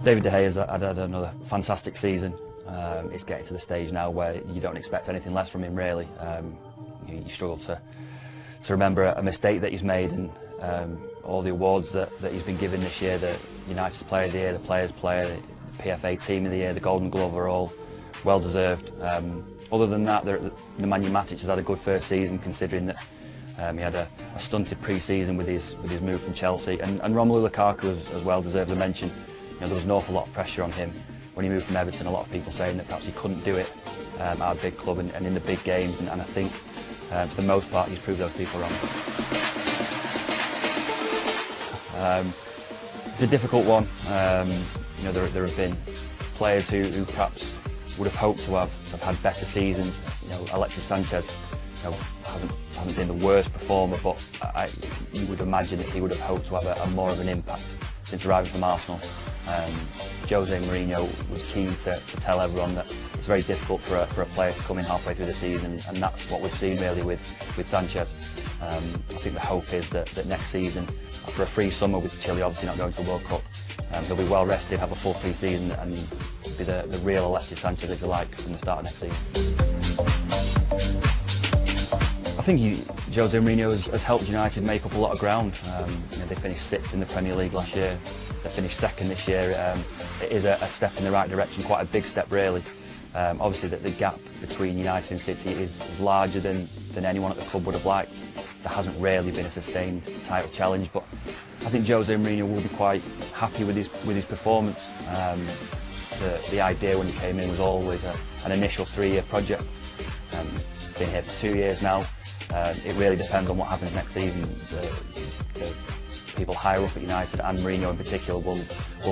David De Gea has had another fantastic season. It's getting to the stage now where you don't expect anything less from him, really. You struggle to remember a mistake that he's made, and all the awards that he's been given this year, the United's Player of the Year, the Players' Player, the PFA Team of the Year, the Golden Glove, are all well deserved. Other than that, Nemanja Matic has had a good first season, considering that he had a stunted pre-season with his move from Chelsea, and Romelu Lukaku as well deserves a mention. There was an awful lot of pressure on him when he moved from Everton. A lot of people saying that perhaps he couldn't do it at a big club and in the big games, and I think for the most part he's proved those people wrong. It's a difficult one. There have been players who perhaps would have hoped to have had better seasons. Alexis Sanchez hasn't been the worst performer, but you would imagine that he would have hoped to have a more of an impact since arriving from Arsenal. Jose Mourinho was keen to tell everyone that it's very difficult for a player to come in halfway through the season, and that's what we've seen really with Sanchez. I think the hope is that next season, after a free summer with Chile obviously not going to the World Cup, he'll be well rested, have a full pre-season, and be the real Alexis Sanchez, if you like, from the start of next season. I think Jose Mourinho has helped United make up a lot of ground. They finished 6th in the Premier League last year. They finished 2nd this year. It is a step in the right direction, quite a big step really. Obviously the gap between United and City is larger than anyone at the club would have liked. There hasn't really been a sustained title challenge, but I think Jose Mourinho will be quite happy with his performance. The idea when he came in was always an initial 3-year project. He's been here for 2 years now. It really depends on what happens next season. The people higher up at United, and Mourinho in particular, will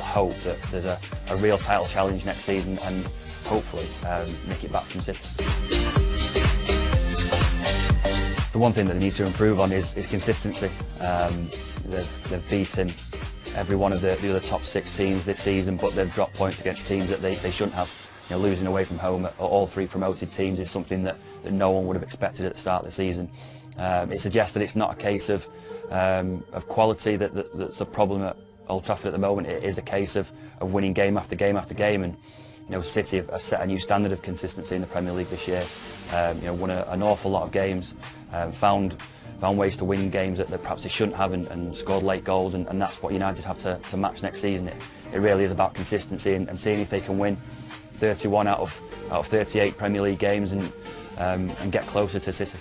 hope that there's a real title challenge next season, and hopefully nick it back from City. The one thing that they need to improve on is consistency. They've beaten every one of the other top 6 teams this season, but they've dropped points against teams that they shouldn't have. Losing away from home at all 3 promoted teams is something that no one would have expected at the start of the season. It suggests that it's not a case of quality that's a problem at Old Trafford at the moment. It is a case of winning game after game after game, and City have set a new standard of consistency in the Premier League this year. Won an awful lot of games, found ways to win games that perhaps they shouldn't have, and scored late goals, and that's what United have to match next season. It really is about consistency and seeing if they can win 31 out of 38 Premier League games and get closer to City.